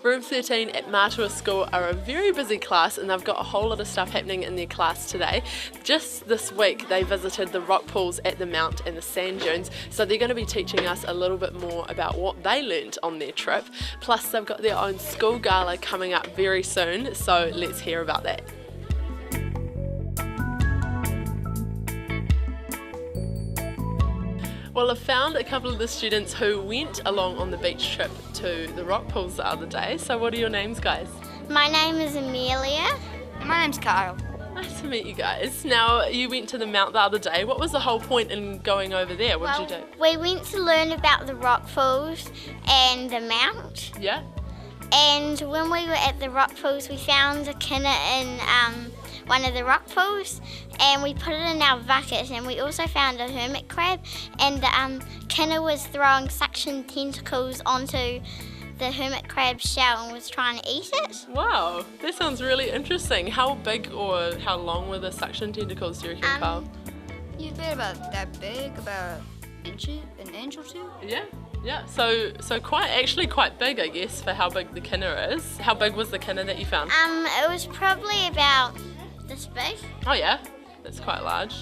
Room 13 at Matua School are a very busy class and they've got a whole lot of stuff happening in their class today. Just this week they visited the rock pools at the Mount and the sand dunes, so they're going to be teaching us a little bit more about what they learnt on their trip. Plus they've got their own school gala coming up very soon, so let's hear about that. Well, I've found a couple of the students who went along on the beach trip to the rock pools the other day. So what are your names, guys? My name is Amelia. And my name's Kyle. Nice to meet you guys. Now, you went to the Mount the other day. What was the whole point in going over there? What did you do? We went to learn about the rock pools and the Mount. Yeah? And when we were at the rock pools, we found a kinna in one of the rock pools, and we put it in our bucket. And we also found a hermit crab, and the kinna was throwing suction tentacles onto the hermit crab shell and was trying to eat it. Wow, that sounds really interesting. How big or how long were the suction tentacles, do you reckon, Carl? You'd be about that big, about an inch or two. Yeah, so quite big, I guess, for how big the kinna is. How big was the kinna that you found? It was probably about this big. Oh yeah, that's quite large.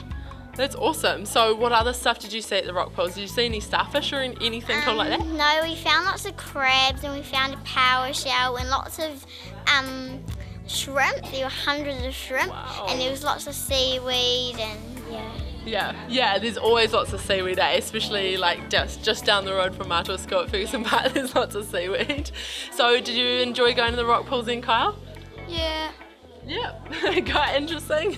That's awesome. So what other stuff did you see at the rock pools? Did you see any starfish or anything cool like that? No, we found lots of crabs and we found a power shell and lots of shrimp. There were hundreds of shrimp. Wow. And there was lots of seaweed and Yeah, there's always lots of seaweed, especially like just down the road from Matua School at Ferguson Park, there's lots of seaweed. So did you enjoy going to the rock pools then, Kyle? Yeah. Yeah, quite interesting.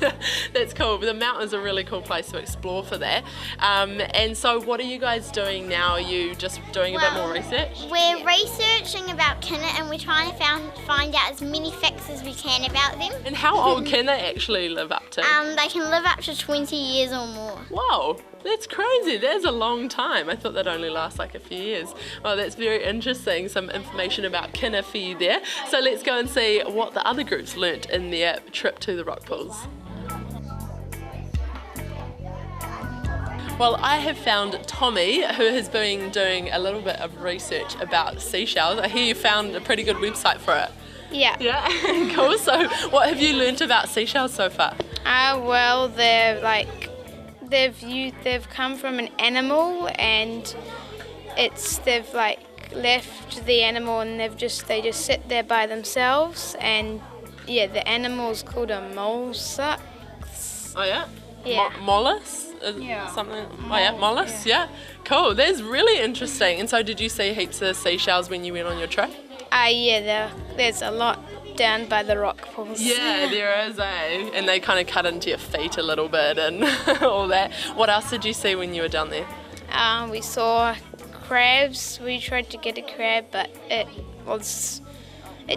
That's cool. The Mount is a really cool place to explore for that. And so what are you guys doing now? Are you just doing a bit more research? We're researching about kinna and we're trying to find out as many facts as we can about them. And how old can they actually live up to? They can live up to 20 years or more. Wow, that's crazy. That's a long time. I thought they'd only last like a few years. Well, that's very interesting. Some information about kinna for you there. So let's go and see what the other groups learnt in their trip to the rock pools. Well, I have found Tommy, who has been doing a little bit of research about seashells. I hear you found a pretty good website for it. Yeah. Yeah, cool. So what have you learnt about seashells so far? Well, they've come from an animal, and they've left the animal and they just sit there by themselves, and yeah, the animal's called a mollusc. Oh yeah? Yeah. Mollusk? Yeah. Something? Oh yeah, mollusk, yeah. Cool, that's really interesting. And so did you see heaps of seashells when you went on your trip? Yeah, there's a lot down by the rock pools. Yeah, there is, and they kind of cut into your feet a little bit and all that. What else did you see when you were down there? We saw crabs. We tried to get a crab, but it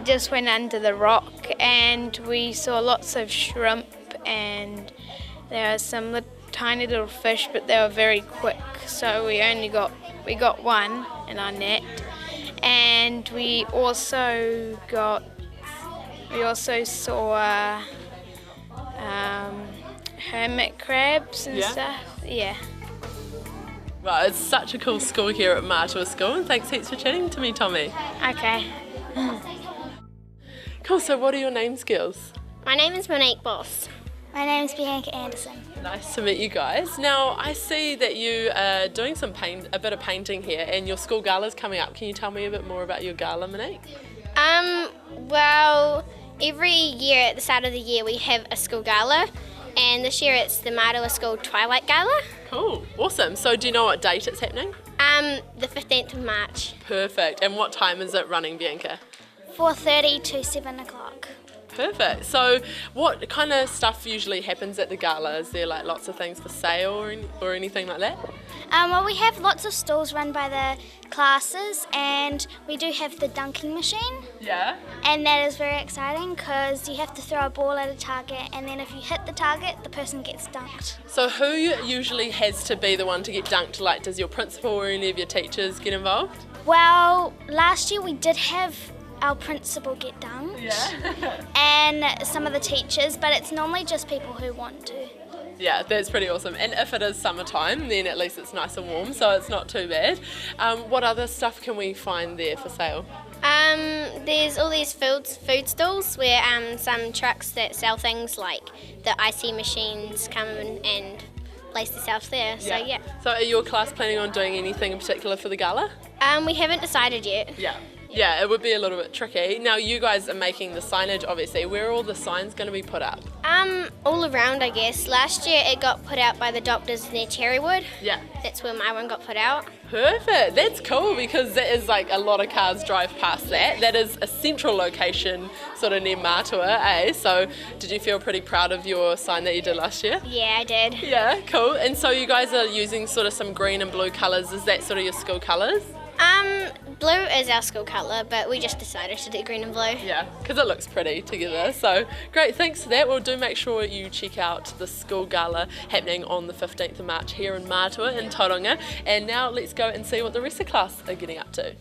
just went under the rock. And we saw lots of shrimp, and there are some tiny little fish, but they were very quick. So we got one in our net, and we also saw hermit crabs and stuff. Yeah. Well, it's such a cool school here at Matua School, and thanks heaps for chatting to me, Tommy. Okay. Cool, so what are your names, girls? My name is Monique Boss. My name is Bianca Anderson. Nice to meet you guys. Now, I see that you are doing a bit of painting here, and your school gala's coming up. Can you tell me a bit more about your gala, Monique? Well, every year at the start of the year we have a school gala, and this year it's the Matua School Twilight Gala. Cool, awesome. So do you know what date it's happening? The 15th of March. Perfect. And what time is it running, Bianca? 4:30 to 7 o'clock. Perfect. So what kind of stuff usually happens at the gala? Is there like lots of things for sale or anything like that? Well, we have lots of stalls run by the classes, and we do have the dunking machine. Yeah. And that is very exciting because you have to throw a ball at a target, and then if you hit the target, the person gets dunked. So who usually has to be the one to get dunked? Like, does your principal or any of your teachers get involved? Well, last year we did have our principal get dunked. Yeah. And some of the teachers, but it's normally just people who want to. Yeah, that's pretty awesome. And if it is summertime, then at least it's nice and warm, so it's not too bad. What other stuff can we find there for sale? There's all these food stalls where some trucks that sell things like the icy machines come in and place themselves there. So yeah. So are your class planning on doing anything in particular for the gala? We haven't decided yet. Yeah, it would be a little bit tricky. Now you guys are making the signage, obviously. Where are all the signs going to be put up? All around, I guess. Last year it got put out by the doctors near Cherrywood. Yeah. That's where my one got put out. Perfect. That's cool because that is like a lot of cars drive past that. That is a central location sort of near Matua, eh? So did you feel pretty proud of your sign that you did last year? Yeah, I did. Yeah, cool. And so you guys are using sort of some green and blue colours. Is that sort of your school colours? Blue is our school colour, but we just decided to do green and blue. Yeah, because it looks pretty together. So great, thanks for that. Well, do make sure you check out the school gala happening on the 15th of March here in Matua in Tauranga. And now let's go and see what the rest of class are getting up to.